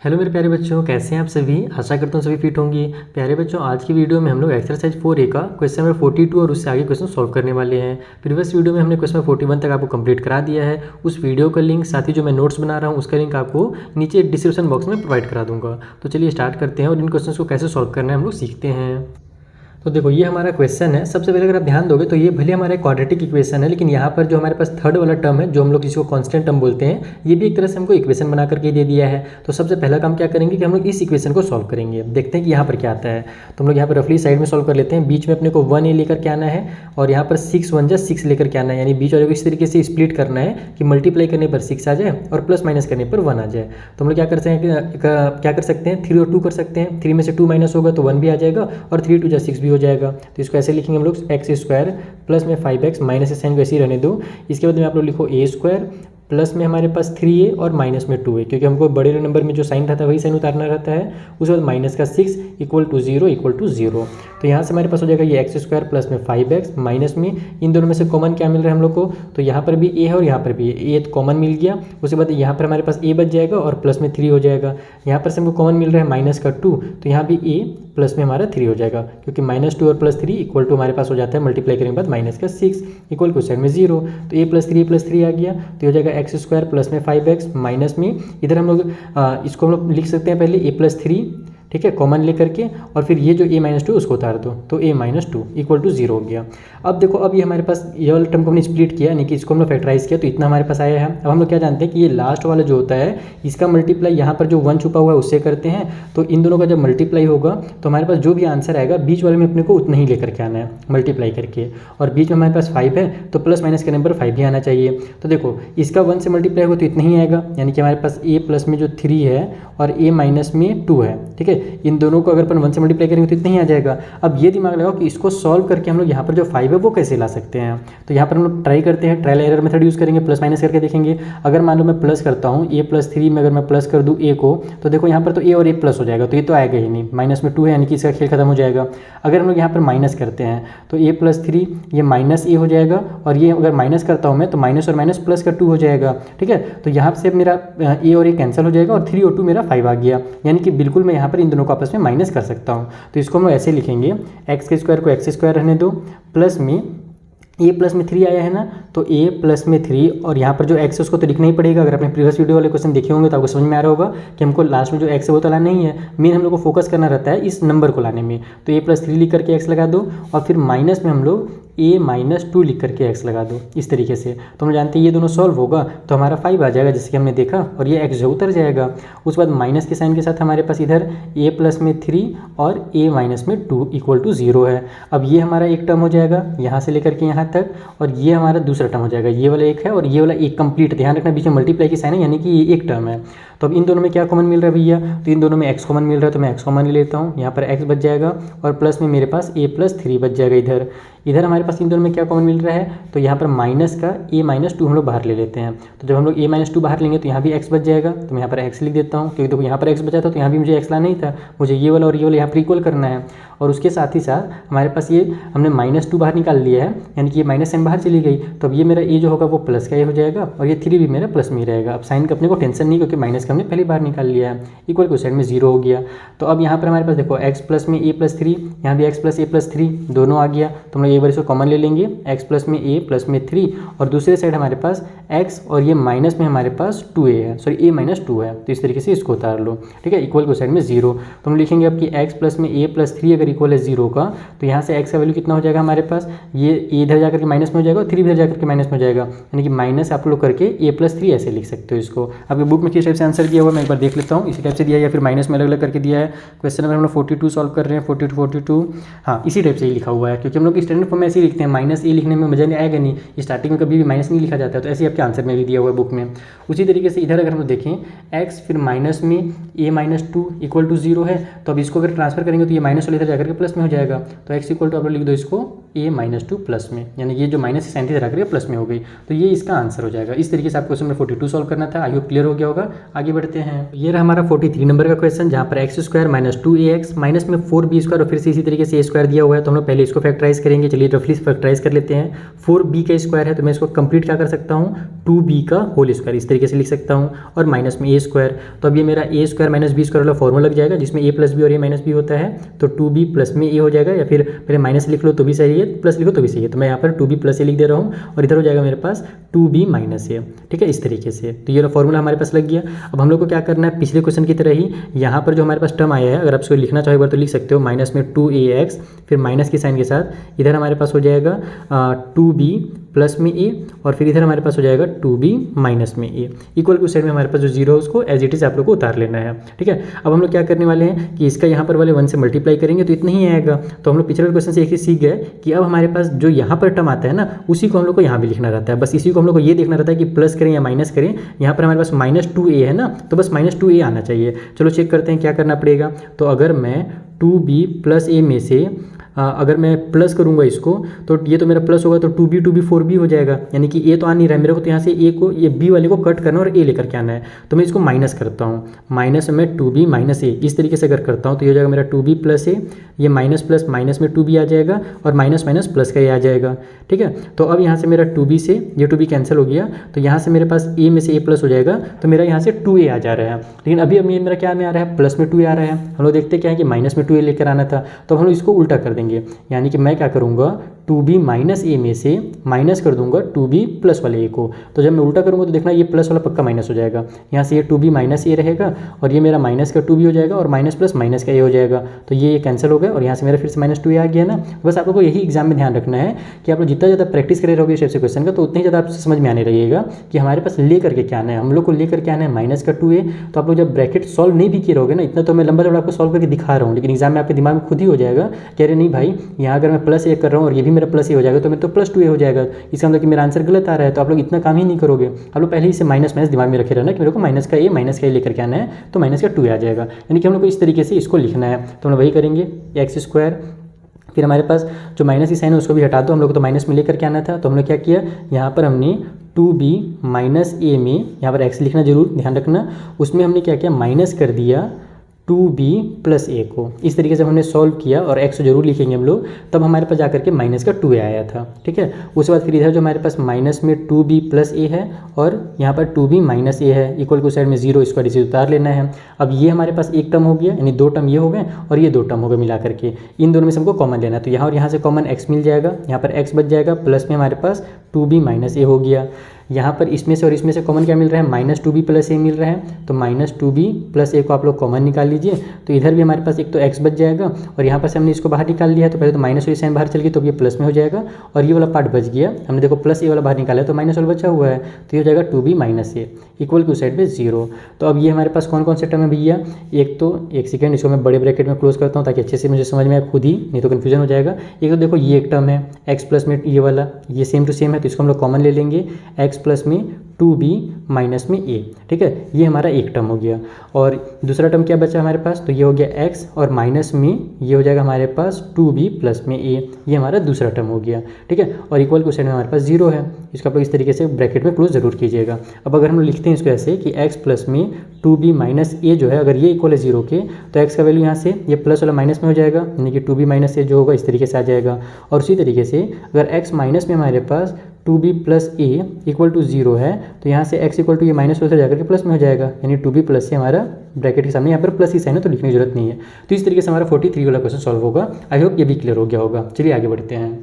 Hello मेरे प्यारे बच्चों, कैसे हैं आप सभी। आशा करता हूँ सभी फिट होंगे। प्यारे बच्चों, आज की वीडियो में हम लोग एक्सरसाइज 4A का क्वेश्चन नंबर 42 और उससे आगे क्वेश्चन सॉल्व करने वाले हैं। प्रीवियस वीडियो में हमने क्वेश्चन नंबर 41 तक आपको कंप्लीट करा दिया है। उस वीडियो का लिंक, साथ ही जो मैं नोट्स बना रहा हूँ उसका लिंक आपको नीचे डिस्क्रिप्शन बॉक्स में प्रोवाइड करा दूंगा। तो चलिए स्टार्ट करते हैं और इन क्वेश्चन को कैसे सॉल्व करना है हम लोग सीखते हैं। तो देखो, ये हमारा क्वेश्चन है। सबसे पहले अगर आप ध्यान दोगे तो ये भले हमारा क्वाड्रेटिक इक्वेशन है, लेकिन यहाँ पर जो हमारे पास थर्ड वाला टर्म है, जो हम लोग जिसको कांस्टेंट टर्म बोलते हैं, ये भी एक तरह से हमको इक्वेशन बना करके दे दिया है। तो सबसे पहला काम क्या करेंगे कि हम लोग इस इक्वेशन को सॉल्व करेंगे। देखते हैं कि यहाँ पर क्या आता है। तो हम लोग यहाँ पर रफली साइड में सॉल्व कर लेते हैं। बीच में अपने को 1A लेकर के आना है और यहाँ पर 6 1 जा 6 लेकर के आना है, यानी बीच वाले को इस तरीके से स्प्लिट करना है कि मल्टीप्लाई करने पर 6 आ जाए और प्लस माइनस करने पर 1 आ जाए। तो हम लोग क्या कर सकते हैं 3 और 2 कर सकते हैं। 3 में से 2 माइनस होगा तो 1 भी आ जाएगा और 3 2 जा 6 भी हो जाएगा। तो इसको ऐसे लिखेंगे हम लोग x² प्लस में 5x, माइनस साइन को ऐसे ही रहने दो। इसके बाद में आप लोग लिखो a² प्लस में हमारे पास 3a और माइनस में 2a, क्योंकि हमको बड़े नंबर में जो साइन रहता है वही साइन उतारना रहता है। उसके बाद माइनस का 6 इक्वल टू 0। तो यहाँ से हमारे पास हो जाएगा ये x² प्लस में 5x, माइनस में इन दोनों में से कॉमन क्या मिल रहा है हम लोग को, तो यहाँ पर भी a है और यहाँ पर भी a तो कॉमन मिल गया। उसके बाद यहाँ पर हमारे पास a बच जाएगा और प्लस में 3 हो जाएगा। यहाँ पर से हमको कॉमन मिल रहा है माइनस का 2, तो यहाँ भी a प्लस में हमारा 3 हो जाएगा, क्योंकि -2 और +3 इक्वल टू हमारे पास हो जाता है मल्टीप्लाई करने के बाद माइनस का 6 इक्वल टू साइड में 0। तो a + 3 आ गया, तो ये हो जाएगा x² प्लस में 5x, माइनस में इधर हम लोग इसको हम लोग लिख सकते हैं पहले a + 3, ठीक है, कॉमन लेकर के, और फिर ये जो a - 2 उसको उतार दो, तो a - 2 इक्वल टू 0 हो गया। अब देखो, अब ये हमारे पास ये वाला टर्म को हमने स्प्लिट किया, यानी कि इसको हमने फैक्टराइज किया, तो इतना हमारे पास आया है। अब हम लोग क्या जानते हैं कि ये लास्ट वाला जो होता है इसका मल्टीप्लाई यहाँ पर जो 1 छुपा हुआ है उससे करते हैं। तो इन दोनों का जब मल्टीप्लाई होगा तो हमारे पास जो भी आंसर आएगा बीच वाले में अपने को उतना ही लेकर के आना है मल्टीप्लाई करके, और बीच में हमारे पास 5 है तो प्लस माइनस करने पर 5 भी आना चाहिए। तो देखो, इसका 1 से मल्टीप्लाई होगा तो इतना ही आएगा, यानी कि हमारे पास a प्लस में जो 3 है और a माइनस में 2 है, ठीक है, इन दोनों को अगर अपन 1 से मल्टीप्लाई करेंगे तो इतना ही आ जाएगा। अब ये दिमाग लगाओ कि इसको सॉल्व करके हम लोग यहाँ पर जो 5 है वो कैसे ला सकते हैं। तो यहाँ पर हम लोग ट्राई करते हैं, ट्रायल एरर मेथड यूज़ करेंगे, प्लस माइनस करके देखेंगे। अगर मान लो मैं प्लस करता हूँ a + 3 में, अगर मैं प्लस कर दूँ a को, तो देखो यहाँ पर तो a और a प्लस हो जाएगा, तो ये तो आएगा ही नहीं, माइनस में 2 है, यानी कि इसका खेल खत्म हो जाएगा। अगर हम लोग यहाँ पर माइनस करते हैं तो a + 3 ये -a हो जाएगा, और ये अगर माइनस करता हूँ मैं तो माइनस और माइनस प्लस का 2 हो जाएगा, ठीक है। तो यहाँ से मेरा a और a कैंसिल हो जाएगा और 3 और 2 मेरा 5 आ गया, यानी कि बिल्कुल मैं यहाँ पर इन दोनों को आपस में माइनस कर सकता हूँ। तो इसको हम लोग ऐसे लिखेंगे, x² को x² रहने दो, प्लस में a प्लस में 3 आया है ना, तो a प्लस में 3, और यहाँ पर जो x है उसको तो लिखना ही पड़ेगा। अगर आपने प्रीवियस वीडियो वाले क्वेश्चन देखे होंगे तो आपको समझ में आ रहा होगा कि हमको लास्ट में जो x है वो तो लाना नहीं है, मेन हम लोग को फोकस करना रहता है इस नंबर को लाने में। तो a + 3 लिख करके x लगा दो, और फिर माइनस में हम लोग a - 2 लिख करके x लगा दो, इस तरीके से। तो हम जानते हैं ये दोनों सॉल्व होगा तो हमारा 5 आ जाएगा, जैसे कि हमने देखा, और ये x जो उतर जाएगा। उसके बाद माइनस के साइन के साथ हमारे पास इधर a प्लस में 3 और a माइनस में 2 इक्वल टू 0 है। अब ये हमारा एक टर्म हो जाएगा यहाँ से लेकर के यहाँ तक, और ये हमारा दूसरा टर्म हो जाएगा। ये वाला एक है और ये वाला एक कंप्लीट, ध्यान रखना बीच में मल्टीप्लाई की साइन है, यानी कि ये एक टर्म है। तो अब इन दोनों में क्या कॉमन मिल रहा है भैया, तो इन दोनों में x कॉमन मिल रहा है, तो मैं x कॉमन ले लेता हूँ। यहाँ पर x बच जाएगा और प्लस में मेरे पास a + 3 बच जाएगा। इधर हमारे पास इन दोनों में क्या कॉमन मिल रहा है, तो यहाँ पर माइनस का a - 2 हम लोग बाहर ले लेते हैं। तो जब हम लोग a - 2 बाहर लेंगे तो यहाँ भी x बच जाएगा, तो मैं यहाँ पर x लिख देता हूँ, क्योंकि देखो यहाँ पर x बचा था तो यहाँ भी मुझे x लाना ही था, मुझे ये वाला और ये वाला यहाँ पर इक्वल करना है। और उसके साथ ही साथ हमारे पास ये हमने -2 बाहर निकाल लिया है, यानी कि ये माइनस साइन बाहर चली गई, तो अब ये मेरा a जो होगा वो प्लस का a हो जाएगा, और ये 3 भी मेरा प्लस में ही रहेगा। अब साइन का अपने को टेंशन नहीं, क्योंकि माइनस का हमने पहली बार निकाल लिया है, इक्वल को साइड में 0 हो गया। तो अब यहाँ पर हमारे पास देखो x प्लस में a + 3, यहाँ भी x प्लस a + 3 दोनों आ गया, तो हम लोग एक बार इसको कॉमन ले लेंगे, x प्लस में a प्लस में 3, और दूसरे साइड हमारे पास x और ये माइनस में हमारे पास 2a है, सॉरी a - 2 है, तो इस तरीके से इसको उतार लो, ठीक है, इक्वल को साइड में 0। तो हम लिखेंगे अब कि x प्लस में a + 3 अगर इक्वल है 0 का, तो यहाँ से x का वैल्यू कितना हो जाएगा हमारे पास, ये a इधर जाकर के माइनस में हो जाएगा और 3 इधर जाकर के माइनस में हो जाएगा, यानी कि माइनस आप लोग करके a + 3 ऐसे लिख सकते हो इसको। आपके बुक में किस टाइप से आंसर दिया हुआ मैं एक बार देख लेता हूँ, इसी टाइप से दिया या फिर माइनस में अलग अलग करके दिया है। क्वेश्चन नंबर हम लोग 42 सॉल्व कर रहे हैं, 42, हाँ इसी टाइप से ही लिखा हुआ है, क्योंकि हम लोग स्टैंडर्ड फॉर्म में ऐसे ही लिखते हैं, -a लिखने में मजा नहीं आएगा, नहीं स्टार्टिंग में कभी भी माइनस नहीं लिखा जाता है, तो ऐसे ही आपके आंसर में भी दिया हुआ है बुक में। उसी तरीके से इधर अगर हम देखें x फिर माइनस में a - 2 इक्वल टू 0 है, तो अब इसको अगर ट्रांसफर करेंगे तो ये माइनस वाले इधर जाकर के प्लस में हो जाएगा, तो x इक्वल टू आप लोग लिख दो इसको a - 2 प्लस में, यानी ये जो माइनस की साइन इधर आकर के प्लस में हो गई, तो ये इसका आंसर हो जाएगा। इस तरीके से आप क्वेश्चन नंबर 42 सॉल्व करना था। आई होप क्लियर हो गया होगा। आगे आगे बढ़ते हैं। ये रहा हमारा 43 नंबर का क्वेश्चन, जहाँ पर x square minus 2ax minus में 4b स्क्वायर और फिर से इसी तरीके से a स्क्वायर दिया हुआ है। तो हम लोग पहले इसको फैक्टराइज करेंगे। चलिए रफली फैक्टराइज कर लेते हैं। 4b का स्क्वायर है तो मैं इसको कंप्लीट क्या कर सकता हूँ, 2b का होल स्क्वायर इस तरीके से लिख सकता हूँ, और माइनस में a स्क्वायर। तो अब ये मेरा a square minus b square वाला फॉर्मूला लग जाएगा, जिसमें a प्लस बी और a माइनस बी होता है। तो 2b प्लस में a हो जाएगा, या फिर पहले माइनस लिख लो तो भी सही है, प्लस लिखो तो भी सही है। तो मैं यहाँ पर 2b प्लस a लिख दे रहा हूँ, और इधर हो जाएगा मेरे पास 2b माइनस a। ठीक है, इस तरीके से। तो ये फॉर्मूला हमारे पास लग गया। अब हम लोग को क्या करना है, पिछले क्वेश्चन की तरह ही यहाँ पर जो हमारे पास टर्म आया है, अगर आप इसको लिखना चाहो एक बार तो लिख सकते हो, माइनस में 2ax, फिर माइनस की साइन के साथ इधर हमारे पास हो जाएगा 2b प्लस में a, और फिर इधर हमारे पास हो जाएगा 2b माइनस में a। इक्वल टू साइड में हमारे पास जो जीरो है उसको एज इट इज आप लोग को उतार लेना है। ठीक है, अब हम लोग क्या करने वाले हैं कि इसका यहाँ पर वाले 1 से मल्टीप्लाई करेंगे तो इतना ही आएगा। तो हम लोग पिछले क्वेश्चन से एक ही सीख गए कि अब हमारे पास जो यहाँ पर टर्म आता है ना, उसी को हम लोग को यहाँ भी लिखना रहता है। बस इसी को हम लोग को ये देखना रहता है कि प्लस करें या माइनस करें। यहाँ पर हमारे पास माइनस 2a है ना, तो बस माइनस 2a आना चाहिए। चलो चेक करते हैं क्या करना पड़ेगा। तो अगर मैं 2b प्लस a में से अगर मैं प्लस करूंगा इसको, तो ये तो मेरा प्लस होगा, तो 2b 4b हो जाएगा। यानी कि a तो आ नहीं रहा है मेरे को, तो यहाँ से a को, ये b वाले को कट करना और a लेकर के आना है। तो मैं इसको माइनस करता हूँ, माइनस में 2b माइनस a इस तरीके से अगर करता हूँ तो ये हो जाएगा मेरा 2b प्लस a, ये माइनस प्लस माइनस में 2b आ जाएगा, और माइनस माइनस प्लस का a आ जाएगा। ठीक है, तो अब यहाँ से मेरा 2b से ये 2b कैंसिल हो गया, तो यहाँ से मेरे पास a में से a प्लस हो जाएगा, तो मेरा यहाँ से 2a आ जा रहा है। लेकिन अभी अब ये मेरा क्या में आ रहा है, प्लस में 2a आ रहा है। हम लोग देखते क्या है कि माइनस में 2a लेकर आना था, तो हम लोग इसको उल्टा कर देंगे। यानी कि मैं क्या करूँगा, 2b माइनस a में से माइनस कर दूंगा 2b प्लस वाले a को। तो जब मैं उल्टा करूँगा तो देखना ये प्लस वाला पक्का माइनस हो जाएगा। यहाँ से ये 2b माइनस a रहेगा, और ये मेरा माइनस का 2b हो जाएगा, और माइनस प्लस माइनस का a हो जाएगा। तो ये कैंसिल हो गया, और यहाँ से मेरा फिर से माइनस 2a आ गया ना। बस आप लोग को यही एग्जाम में ध्यान रखना है कि आप लोग जितना ज़्यादा प्रैक्टिस करे रहोगे शेप से क्वेश्चन का, तो उतनी ज़्यादा आपसे समझ में आने रहेगा कि हमारे पास ले करके क्या आना है। हम लोग को ले करके आना है माइनस का 2a। तो आप लोग जब ब्रैकेट सॉल्व नहीं भी किए रहोगे ना, इतना तो मैं लंबा चौड़ा आपको सॉल्व करके दिखा रहा हूँ, लेकिन एग्जाम में आपके दिमाग में खुद ही हो जाएगा कि अरे नहीं भाई, यहाँ अगर मैं प्लस a कर रहा हूँ और ये भी मेरा प्लस a हो जाएगा, तो मैं तो प्लस 2a हो जाएगा। इसका मतलब कि मेरा आंसर गलत आ रहा है। तो आप लोग इतना काम ही नहीं करोगे, आप लोग पहले ही से माइनस माइनस दिमाग में रखे रहना कि मेरे को माइनस का a लेकर के आना है, तो माइनस का 2a आ जाएगा। यानी कि हम लोग को इस तरीके से इसको लिखना है। तो हम लोग वही करेंगे, एक्स स्क्वायर, फिर हमारे पास जो माइनस की साइन है उसको भी हटा दो, हम लोग को तो माइनस में लेकर के आना था। तो हम लोग क्या किया, यहाँ पर हमने 2b माइनस a में, यहाँ पर x लिखना जरूर ध्यान रखना, उसमें हमने क्या किया, माइनस कर दिया 2b प्लस a को। इस तरीके से हमने सॉल्व किया, और x जरूर लिखेंगे हम लोग, तब हमारे पास जाकर के माइनस का 2a आया था। ठीक है, उसके बाद फिर इधर जो हमारे पास माइनस में 2b प्लस a है, और यहाँ पर 2b माइनस a है, इक्वल टू साइड में जीरो, इसको इसे उतार लेना है। अब ये हमारे पास एक टर्म हो गया, यानी 2 टर्म ये हो गए, और ये 2 टर्म हो गए मिला करके। इन दोनों में से हमको कॉमन लेना है, तो यहाँ और यहाँ से कॉमन x मिल जाएगा, यहाँ पर x बच जाएगा, प्लस में हमारे पास 2b माइनस a हो गया। यहाँ पर इसमें से और इसमें से कॉमन क्या मिल रहा है, माइनस 2b प्लस a मिल रहा है। तो माइनस 2b प्लस a को आप लोग कॉमन निकाल लीजिए, तो इधर भी हमारे पास एक तो x बच जाएगा, और यहाँ पर से हमने इसको बाहर निकाल लिया है। तो पहले तो माइनस वाली साइन बाहर चल गई, तो ये प्लस में हो जाएगा, और ये वाला पार्ट बच गया। हमने देखो प्लस a वाला बाहर निकाला है, तो माइनस वाला बचा हुआ है, तो ये हो जाएगा 2b minus a equal to side में 0। तो अब ये हमारे पास कौन कौन से टर्म है भैया, एक तो, एक सेकेंड, इसको मैं बड़े ब्रैकेट में क्लोज करता हूँ ताकि अच्छे से मुझे समझ में आए खुद ही, नहीं तो कन्फ्यूजन हो जाएगा। एक तो देखो ये एक टर्म है x प्लस में ये वाला, ये सेम टू सेम है, तो इसको हम लोग कॉमन ले लेंगे, x प्लस में 2b माइनस में a। ठीक है, ये हमारा एक टर्म हो गया। और दूसरा टर्म क्या बचा हमारे पास, तो ये हो गया x, और माइनस में ये हो जाएगा हमारे पास 2b प्लस में a, ये हमारा दूसरा टर्म हो गया। ठीक है, और इक्वल टू साइड में हमारे पास 0 है, इसको आप लोग इस तरीके से ब्रैकेट में क्लोज जरूर कीजिएगा। अब अगर हम लिखते हैं इसको ऐसे कि x प्लस में 2b माइनस a जो है, अगर ये इक्वल है 0 के, तो x का वैल्यू यहाँ से ये प्लस वाला माइनस में हो जाएगा, यानी कि 2b माइनस a जो होगा इस तरीके से आ जाएगा। और उसी तरीके से अगर x माइनस में हमारे पास 2b plus a equal to 0 है, तो यहाँ से x इक्वल टू ये माइनस उधर जाकर के प्लस में हो जाएगा, यानी 2b प्लस से हमारा ब्रैकेट के सामने यहाँ पर प्लस ही साइन है, तो लिखने की जरूरत नहीं है। तो इस तरीके से हमारा 43 वाला क्वेश्चन सॉल्व होगा। आई होप ये भी क्लियर हो गया होगा। चलिए आगे बढ़ते हैं।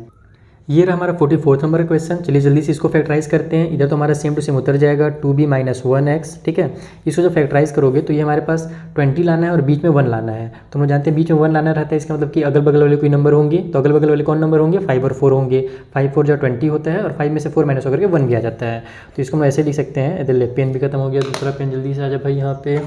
ये रहा हमारा 44 नंबर का क्वेश्चन। चलिए जल्दी से इसको फैक्टराइज करते हैं। इधर तो हमारा सेम टू सेम उतर जाएगा 2b माइनस 1x। ठीक है, इसको जब फैक्टराइज करोगे तो ये हमारे पास 20 लाना है और बीच में 1 लाना है। तो हम लोग जानते हैं बीच में 1 लाना रहता है, इसका मतलब कि अगल बगल वाले कोई नंबर होंगे, तो अगल बगल वाले कौन नंबर होंगे, 5 और 4 होंगे। 5 4 जो 20 होता है, और 5 में से 4 माइनस होकर के 1 भी आ जाता है। तो इसको हम ऐसे लिख सकते हैं। इधर पेन भी खत्म हो गया, दूसरा पेन जल्दी से आ जाए भाई। यहाँ पे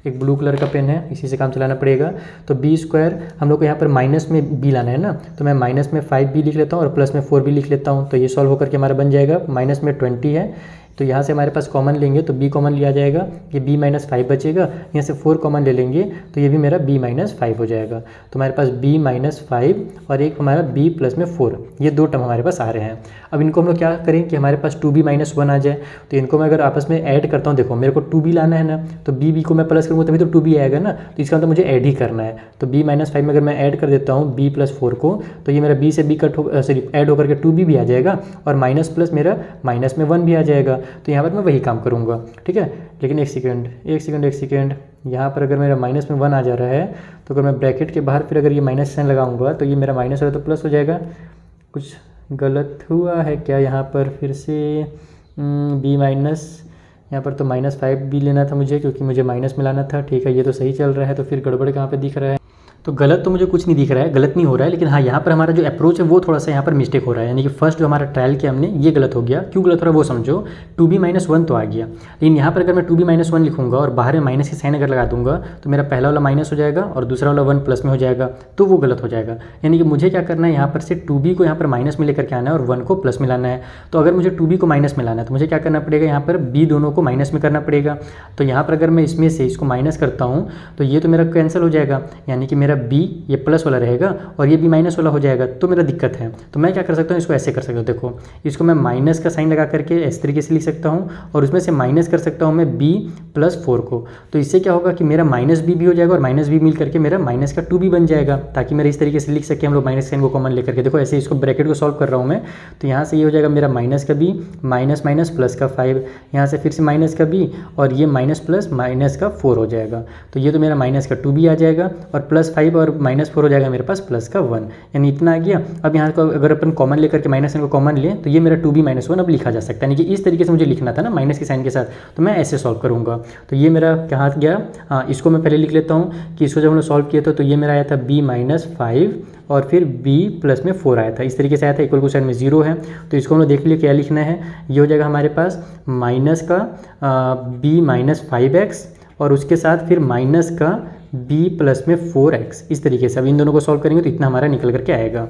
एक ब्लू कलर का पेन है, इसी से काम चलाना पड़ेगा। तो b स्क्वायर हम लोग को यहाँ पर माइनस में b लाना है ना, तो मैं माइनस में 5b लिख लेता हूँ और प्लस में 4b लिख लेता हूँ। तो ये सॉल्व होकर के हमारा बन जाएगा, माइनस में 20 है, तो यहाँ से हमारे पास कॉमन लेंगे तो b कॉमन लिया जाएगा, ये b माइनस 5 बचेगा। यहाँ से 4 कॉमन ले लेंगे तो ये भी मेरा b माइनस 5 हो जाएगा। तो हमारे पास b माइनस 5 और एक हमारा b प्लस में 4, ये दो टर्म हमारे पास आ रहे हैं। अब इनको हम लोग क्या करें कि हमारे पास 2b माइनस 1 आ जाए, तो इनको मैं अगर आपस में ऐड करता हूँ, देखो मेरे को 2b लाना है ना, तो b को मैं प्लस करूँगा तभी तो 2b आएगा ना, तो इसका मतलब मुझे ऐड ही करना है। तो b माइनस 5 में अगर मैं ऐड कर देता हूँ b प्लस 4 को, तो ये मेरा b से b कट हो सॉरी ऐड होकर के 2b भी आ जाएगा और माइनस प्लस मेरा माइनस में 1 भी आ जाएगा। तो यहाँ पर मैं वही काम करूँगा, ठीक है। लेकिन एक सेकेंड, यहाँ पर अगर मेरा माइनस में 1 आ जा रहा है, तो अगर मैं ब्रैकेट के बाहर फिर अगर ये माइनस साइन लगाऊंगा तो ये मेरा माइनस होगा तो प्लस हो जाएगा। कुछ गलत हुआ है क्या यहाँ पर? फिर से b माइनस, यहाँ पर तो -5 भी लेना था मुझे, क्योंकि मुझे माइनस में लाना था। ठीक है, ये तो सही चल रहा है, तो फिर गड़बड़ कहाँ पे दिख रहा है? तो गलत तो मुझे कुछ नहीं दिख रहा है, गलत नहीं हो रहा है, लेकिन हाँ यहाँ पर हमारा जो अप्रोच है वो थोड़ा सा यहाँ पर मिस्टेक हो रहा है। यानी कि फर्स्ट जो हमारा ट्रायल किया हमने ये गलत हो गया। क्यों गलत हो रहा है वो समझो। 2b माइनस 1 तो आ गया, लेकिन यहाँ पर अगर मैं 2b माइनस 1 लिखूंगा और बाहर में माइनस की साइन अगर लगा दूंगा तो मेरा पहला वाला माइनस हो जाएगा और दूसरा वाला 1 प्लस में हो जाएगा, तो वो गलत हो जाएगा। यानी कि मुझे क्या करना है, यहाँ पर से 2b को यहाँ पर माइनस में लेकर के आना है और 1 को प्लस में लाना है। तो अगर मुझे 2b को माइनस में लाना है तो मुझे क्या करना पड़ेगा, यहाँ पर b दोनों को माइनस में करना पड़ेगा। तो यहाँ पर अगर मैं इसमें से इसको माइनस करता हूँ तो ये तो मेरा कैंसिल हो जाएगा, यानी कि मेरा b ये प्लस वाला रहेगा और ये भी माइनस वाला हो जाएगा, तो मेरा दिक्कत है। तो मैं क्या कर सकता हूँ, इसको ऐसे कर सकता हूँ, देखो इसको मैं माइनस का साइन लगा करके इस तरीके से लिख सकता हूँ और उसमें से माइनस कर सकता हूँ मैं b प्लस 4 को। तो इससे क्या होगा कि मेरा माइनस b भी हो जाएगा और माइनस b मिल करके मेरा माइनस का 2b बन जाएगा, ताकि मेरा इस तरीके से लिख सके हम लोग माइनस साइन को कॉमन लेकर के। देखो ऐसे इसको ब्रैकेट को सॉल्व कर रहा हूँ मैं, तो यहाँ से ये हो जाएगा मेरा माइनस का b माइनस माइनस प्लस का 5, यहाँ से फिर से माइनस का b और ये माइनस प्लस माइनस का 4 हो जाएगा। तो ये तो मेरा माइनस का 2b आ जाएगा और प्लस 5 और माइनस 4 हो जाएगा मेरे पास प्लस का 1, यानी इतना आ गया। अब यहाँ को अगर अपन कॉमन लेकर के माइनस साइन को कॉमन लें तो ये मेरा 2b माइनस 1 अब लिखा जा सकता है। यानी कि इस तरीके से मुझे लिखना था ना माइनस के साइन के साथ, तो मैं ऐसे सॉल्व करूँगा। तो ये मेरा कहाँ गया, हाँ इसको मैं पहले लिख लेता हूँ कि इसको जब हमने सॉल्व किया था तो ये मेरा आया था b माइनस 5 और फिर b प्लस में 4 आया था, इस तरीके से आया था। इक्वल टू साइड में 0 है, तो इसको हम लोग देख लिए क्या लिखना है। ये हो जाएगा हमारे पास माइनस का b माइनस 5x और उसके साथ फिर माइनस का b प्लस में 4x, इस तरीके से अब इन दोनों को सॉल्व करेंगे तो इतना हमारा निकल करके आएगा।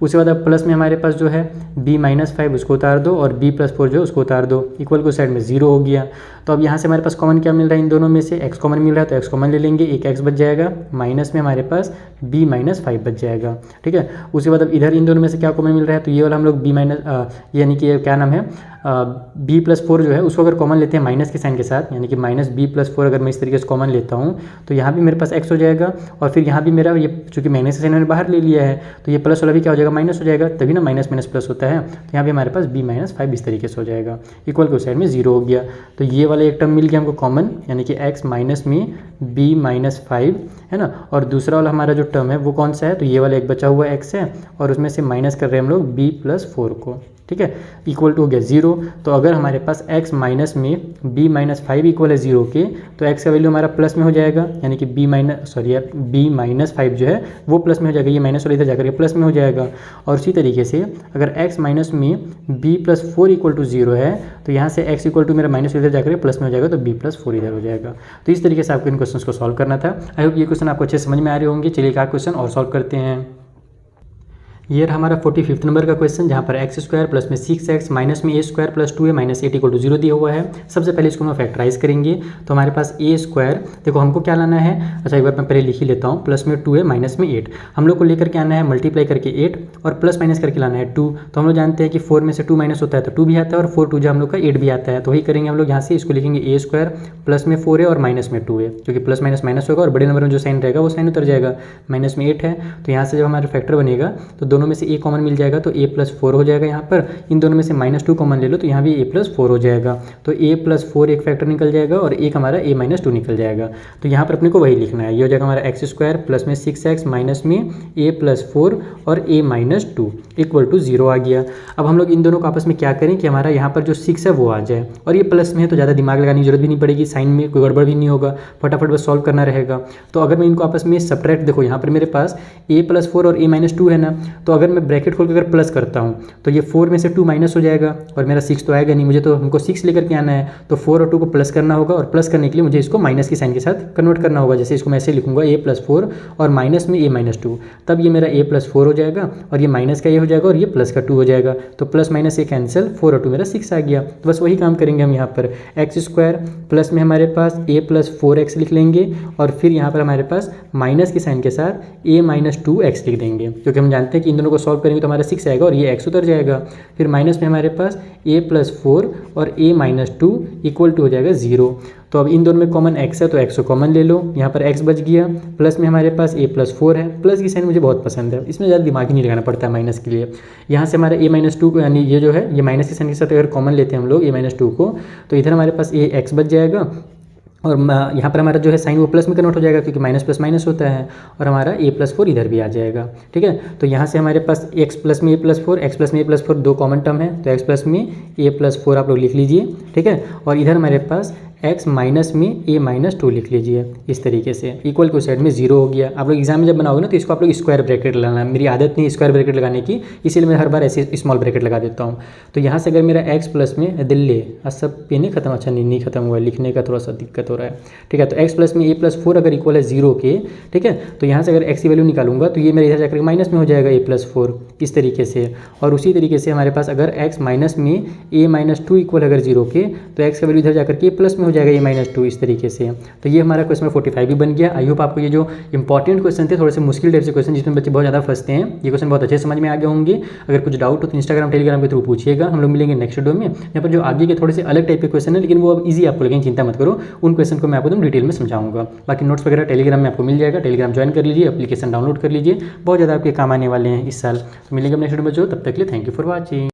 उसके बाद अब प्लस में हमारे पास जो है b माइनस 5 उसको उतार दो और b प्लस 4 जो है उसको उतार दो, इक्वल को साइड में 0 हो गया। तो अब यहाँ से हमारे पास कॉमन क्या मिल रहा है, इन दोनों में से x कॉमन मिल रहा है, तो x कॉमन ले लेंगे, एक x बच जाएगा, माइनस में हमारे पास b माइनस 5 बच जाएगा। ठीक है, उसके बाद अब इधर इन दोनों में से क्या कॉमन मिल रहा है, तो ये वाला हम लोग b माइनस यानी कि क्या नाम है b प्लस 4 जो है उसको अगर कॉमन लेते हैं माइनस के साइन के साथ, यानी कि माइनस b प्लस 4 अगर मैं इस तरीके से कॉमन लेता हूँ तो यहाँ भी मेरे पास x हो जाएगा और फिर यहाँ भी मेरा ये चूँकि माइनस का साइन मैंने बाहर ले लिया है तो ये प्लस वाला भी क्या हो जाएगा, माइनस हो जाएगा, तभी ना माइनस माइनस प्लस होता है। तो यहाँ भी हमारे पास b माइनस 5 इस तरीके से हो जाएगा, इक्वल के साइड में 0 हो गया। तो ये वाला एक टर्म मिल गया हमको कॉमन, यानी कि x माइनस में b माइनस 5 है ना, और दूसरा वाला हमारा जो टर्म है वो कौन सा है, तो ये वाला एक बचा हुआ x है और उसमें से माइनस कर रहे हैं हम लोग b प्लस 4 को। ठीक है, इक्वल टू हो गया 0। तो अगर हमारे पास x माइनस में b माइनस 5 इक्वल है 0 के, तो x का वैल्यू हमारा प्लस में हो जाएगा, यानी कि b माइनस 5 जो है वो प्लस में हो जाएगा, ये माइनस वाला इधर जाकर के प्लस में हो जाएगा। और उसी तरीके से अगर x माइनस में b प्लस 4 इक्वल टू 0 है तो यहाँ से x इक्वल टू मेरा माइनस इधर जाकर प्लस में हो जाएगा, तो b प्लस 4 इधर हो जाएगा। तो इस तरीके से आपको इन क्वेश्चन को सॉल्व करना था। आई होप ये क्वेश्चन आपको अच्छे समझ में आ रहे होंगे। चलिए एक क्वेश्चन और सॉल्व करते हैं। ये रहा हमारा 45 नंबर का क्वेश्चन, जहाँ पर x स्क्वायर प्लस में 6x माइनस में a square plus 2a minus 8 equal to 0 दिया हुआ है। सबसे पहले इसको हम फैक्टराइज करेंगे, तो हमारे पास a स्क्वायर, देखो हमको क्या लाना है, अच्छा एक बार मैं पहले लिख ही लेता हूँ, प्लस में 2a माइनस में 8 हम लोग को लेकर के आना है, मल्टीप्लाई करके 8 और प्लस माइनस करके लाना है 2। तो हम लोग जानते हैं कि 4 में से 2 माइनस होता है तो 2 भी आता है और 4 2 जो हम लोग का 8 भी आता है। तो वही करेंगे हम लोग, यहाँ से इसको लिखेंगे a स्क्वायर प्लस में 4a और माइनस में 2a, क्योंकि प्लस माइनस माइनस होगा और बड़े नंबर में जो साइन रहेगा वो साइन उतर जाएगा। माइनस में 8 है, तो यहाँ से जब हमारा फैक्टर बनेगा तो दोनों में से a कॉमन मिल जाएगा, तो a प्लस 4 हो जाएगा। यहाँ पर इन दोनों में से माइनस 2 कॉमन ले लो तो यहाँ भी a प्लस 4 हो जाएगा, तो a प्लस 4 एक फैक्टर निकल जाएगा और एक हमारा a माइनस 2 निकल जाएगा। तो यहाँ पर अपने को वही लिखना है, ये हो जाएगा हमारा x स्क्वायर प्लस में 6x माइनस में a प्लस 4 और a माइनस 2 इक्वल टू 0 आ गया। अब हम लोग इन दोनों को आपस में क्या करें कि हमारा यहाँ पर जो 6 है वो आ जाए, और ये प्लस में है तो ज़्यादा दिमाग लगाने की जरूरत भी नहीं पड़ेगी, साइन में कोई गड़बड़ भी नहीं होगा, फटाफट बस सॉल्व करना रहेगा। तो अगर मैं इनको आपस में सब्ट्रैक्ट, देखो यहाँ पर मेरे पास a प्लस 4 और a माइनस 2 है ना, तो अगर मैं ब्रैकेट खोल कर अगर प्लस करता हूँ तो ये 4 में से 2 माइनस हो जाएगा और मेरा 6 तो आएगा नहीं, मुझे तो हमको 6 लेकर के आना है, तो 4 और 2 को प्लस करना होगा और प्लस करने के लिए मुझे इसको माइनस की साइन के साथ कन्वर्ट करना होगा। जैसे इसको मैं ऐसे लिखूंगा a प्लस 4 और माइनस में a माइनस 2, तब ये मेरा a प्लस 4 हो जाएगा और ये माइनस का ये हो जाएगा और ये प्लस का 2 हो जाएगा। तो प्लस माइनस ये कैंसिल, 4 और 2 मेरा 6 आ गया। तो बस वही काम करेंगे हम यहाँ पर, एक्स स्क्वायर प्लस में हमारे पास a प्लस 4x लिख लेंगे और फिर यहाँ पर हमारे पास माइनस के साइन के साथ a माइनस 2x लिख देंगे, क्योंकि हम जानते हैं कि इन दोनों को सॉल्व करेंगे तो हमारा 6 आएगा और ये x उतर जाएगा। फिर माइनस में हमारे पास a प्लस 4 और a माइनस 2 इक्वल टू हो जाएगा 0। तो अब इन दोनों में कॉमन x है तो x को कॉमन ले लो, यहाँ पर x बच गया। प्लस में हमारे पास a प्लस 4 है, प्लस की साइन मुझे बहुत पसंद है, इसमें ज़्यादा दिमाग ही नहीं लगाना पड़ता है माइनस के लिए। यहाँ से हमारा a माइनस 2 को, यानी ये जो है ये माइनस की साइन के साथ अगर कॉमन लेते हैं हम लोग a माइनस 2 को, तो इधर हमारे पास a x बच जाएगा और यहाँ पर हमारा जो है साइन वो प्लस में कन्वर्ट हो जाएगा, क्योंकि माइनस प्लस माइनस होता है, और हमारा a प्लस 4 इधर भी आ जाएगा। ठीक है, तो यहाँ से हमारे पास x प्लस में a प्लस 4, x प्लस में a प्लस 4 दो कॉमन टर्म है, तो x प्लस में a प्लस 4 आप लोग लिख लीजिए। ठीक है, और इधर हमारे पास x माइनस में a माइनस 2 लिख लीजिए, इस तरीके से इक्वल को साइड में 0 हो गया। आप लोग एग्जाम में जब बनाओगे ना तो इसको आप लोग स्क्वायर ब्रैकेट लगाना है, मेरी आदत नहीं स्क्वायर ब्रैकेट लगाने की, इसीलिए मैं हर बार ऐसे स्मॉल ब्रैकेट लगा देता हूँ। तो यहाँ से अगर मेरा x प्लस में दिल्ली सब पे नहीं खत्म, अच्छा नहीं खत्म हुआ है, लिखने का थोड़ा सा दिक्कत हो रहा है। ठीक है, तो x प्लस में a प्लस 4 अगर इक्वल है 0 के, ठीक है, तो यहाँ से अगर x की वैल्यू निकालूंगा तो ये मेरे इधर जाकर माइनस में हो जाएगा a प्लस 4, इस तरीके से। और उसी तरीके से हमारे पास अगर x माइनस में a माइनस 2 इक्वल अगर 0 के, तो x का वैल्यू इधर जाकर के प्लस में हो जाएगा a माइनस 2, इस तरीके से। तो ये हमारा क्वेश्चन 45 भी बन गया। आई होप आपको ये जो इंपॉर्टेंट क्वेश्चन थे, थोड़े से मुश्किल टाइप से क्वेश्चन जिसमें बच्चे बहुत ज़्यादा फंसते हैं, ये क्वेश्चन बहुत अच्छे समझ में आ गए होंगे। अगर कुछ डाउट हो तो इंस्टाग्राम टेलीग्राम के थ्रू पूछिएगा, हम लोग मिलेंगे नेक्स्ट वीडियो में। यहाँ पर जो आगे के थोड़े से अलग टाइप के क्वेश्चन है, लेकिन वो अब ईजी आपको लगेंगे, चिंता मत करो, उन क्वेश्चन को मैं आपको एकदम डिटेल में समझाऊंगा। बाकी नोट्स वगैरह टेलीग्राम में आपको मिल जाएगा, टेलीग्राम ज्वाइन कर लीजिए, एप्लीकेशन डाउनलोड कर लीजिए, बहुत ज़्यादा आपके काम आने वाले हैं इस साल। तो मिलेंगे नेक्स्ट वीडियो में, जो तब तक के लिए थैंक यू फॉर वॉचिंग।